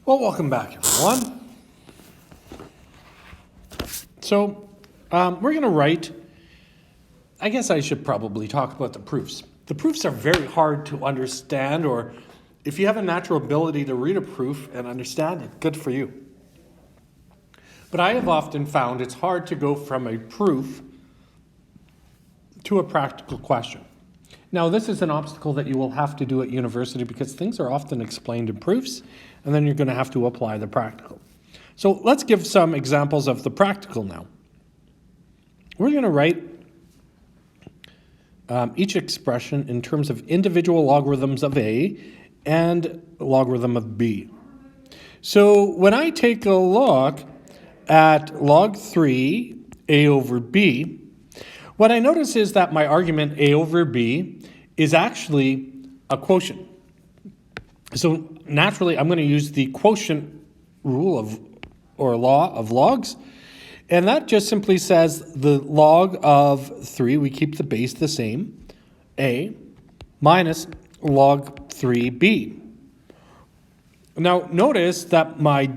Well, welcome back, everyone. So we're going to write, I guess I should probably talk about the proofs. The proofs are very hard to understand, or if you have a natural ability to read a proof and understand it, good for you. But I have often found it's hard to go from a proof to a practical question. Now, this is an obstacle that you will have to do at university because things are often explained in proofs, and then you're going to have to apply the practical. So let's give some examples of the practical now. We're going to write each expression in terms of individual logarithms of A and logarithm of B. So when I take a look at log 3 A over B, what I notice is that my argument A over B is actually a quotient. So naturally, I'm going to use the quotient rule or law of logs. And that just simply says the log of 3, we keep the base the same, A, minus log 3B. Now notice that my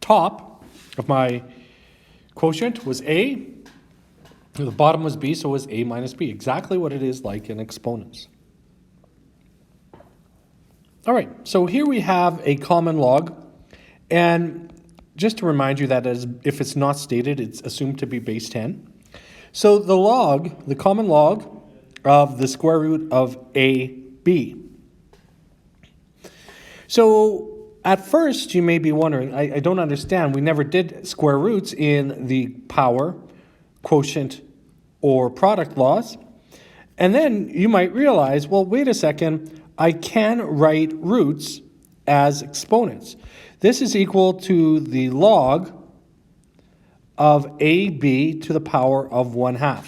top of my quotient was A, the bottom was B, so it was A minus B, exactly what it is like in exponents. All right, so here we have a common log, and just to remind you that if it's not stated, it's assumed to be base 10. So the log, the common log of the square root of AB. So at first you may be wondering, I don't understand, we never did square roots in the power, quotient, or product laws. And then you might realize, well, wait a second, I can write roots as exponents. This is equal to the log of AB to the power of 1/2.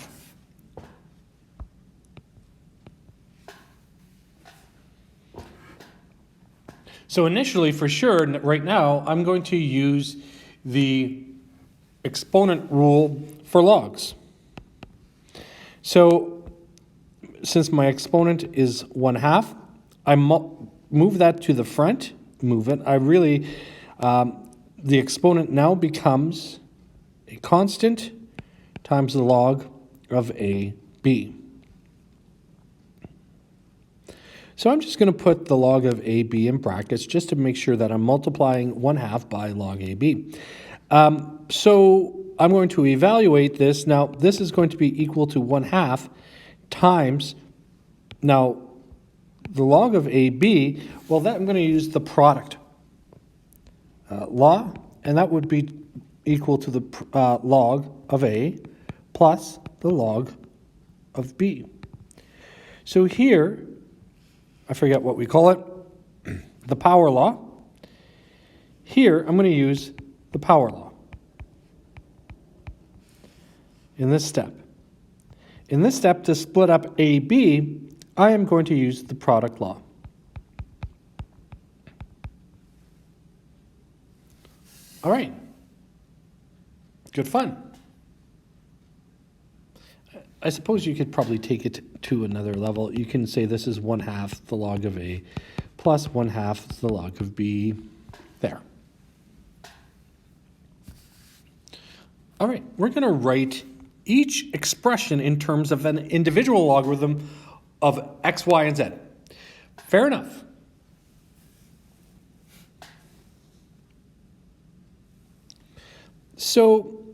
So initially, for sure, right now, I'm going to use the exponent rule for logs. So since my exponent is 1/2, I move that to the front, the exponent now becomes a constant times the log of AB. So I'm just going to put the log of AB in brackets just to make sure that I'm multiplying 1/2 by log AB. So I'm going to evaluate this. Now, this is going to be equal to 1/2 times, now, the log of AB, well, that I'm going to use the product law, and that would be equal to the log of A plus the log of B. So here, I forget what we call it, the power law. Here, I'm going to use the power law in this step. In this step, to split up AB, I am going to use the product law. All right. Good fun. I suppose you could probably take it to another level. You can say this is 1/2 the log of A plus 1/2 the log of B. There. All right, we're going to write each expression in terms of an individual logarithm of x, y, and z. Fair enough. So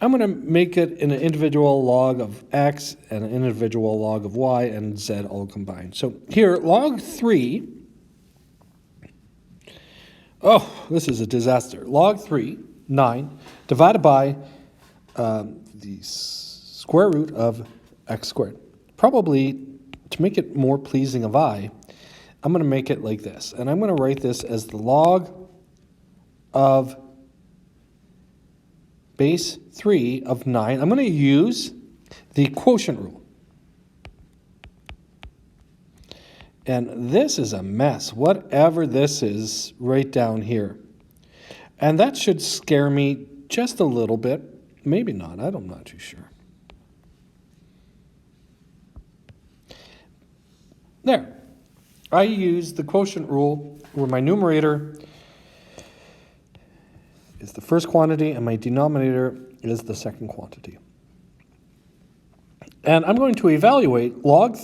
I'm going to make it an individual log of x and an individual log of y and z all combined. So here, log 3, oh, this is a disaster. Log 3, 9, divided by the square root of x squared. Probably, to make it more pleasing of eye, I'm going to make it like this. And I'm going to write this as the log of base 3 of 9. I'm going to use the quotient rule. And this is a mess, whatever this is right down here. And that should scare me just a little bit. Maybe not, I'm not too sure. There. I use the quotient rule where my numerator is the first quantity and my denominator is the second quantity. And I'm going to evaluate log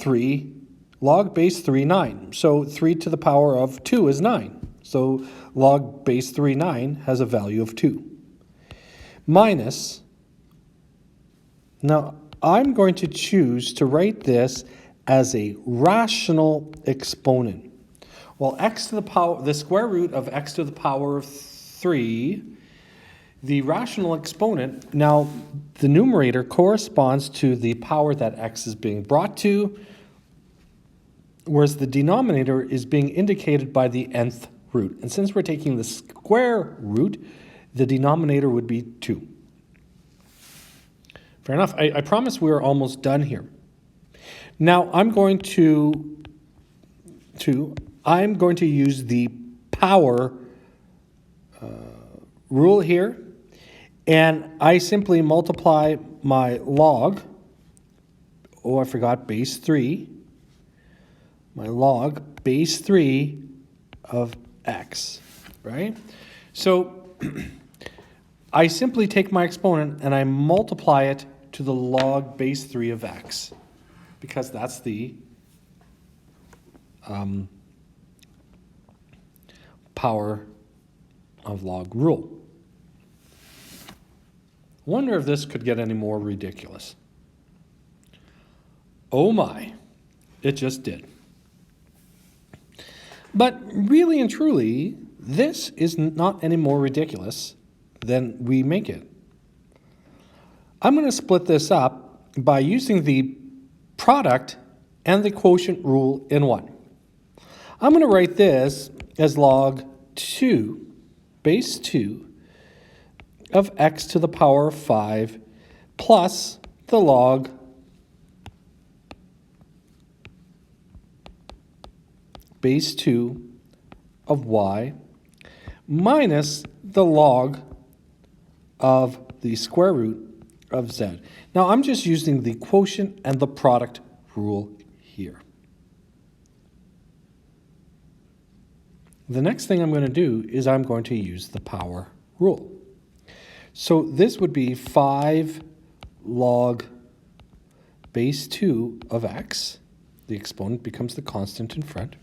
base 3, 9. So 3 to the power of 2 is 9. So log base 3, 9 has a value of 2. Minus, now I'm going to choose to write this as a rational exponent. Well, x to the power, the square root of x to the power of 3, the rational exponent, now the numerator corresponds to the power that x is being brought to, whereas the denominator is being indicated by the nth root. And since we're taking the square root, the denominator would be 2. Fair enough. I promise we're almost done here. Now I'm going to use the power rule here, and I simply multiply my log, I forgot base 3, my log base 3 of x, right? So I simply take my exponent and I multiply it to the log base 3 of x, because that's the power of log rule. Wonder if this could get any more ridiculous. Oh my, it just did. But really and truly, this is not any more ridiculous than we make it. I'm going to split this up by using the product and the quotient rule in one. I'm going to write this as log 2, base 2, of x to the power of 5 plus the log base 2 of y minus the log of the square root of z. Now I'm just using the quotient and the product rule here. The next thing I'm going to do is I'm going to use the power rule. So this would be 5 log base 2 of x, the exponent becomes the constant in front,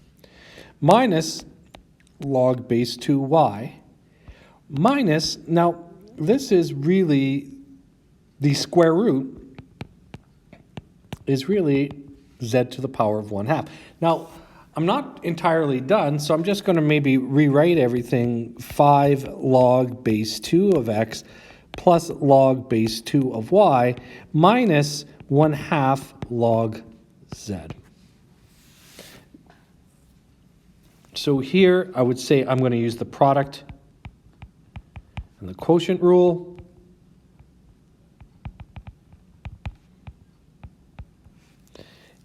minus log base 2y, minus, now this is really, the square root is really z to the power of 1/2. Now, I'm not entirely done, so I'm just going to maybe rewrite everything 5 log base 2 of x plus log base 2 of y minus 1/2 log z. So here I would say I'm going to use the product and the quotient rule.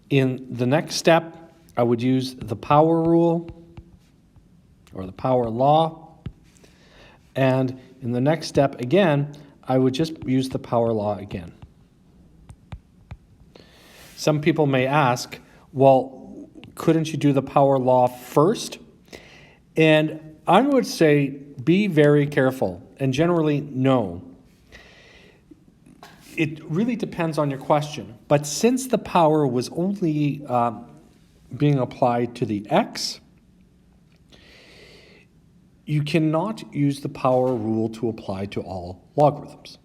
In the next step, I would use the power rule or the power law. And in the next step, again, I would just use the power law again. Some people may ask, well, couldn't you do the power law first? And I would say be very careful, and generally no. It really depends on your question. But since the power was only being applied to the x, you cannot use the power rule to apply to all logarithms.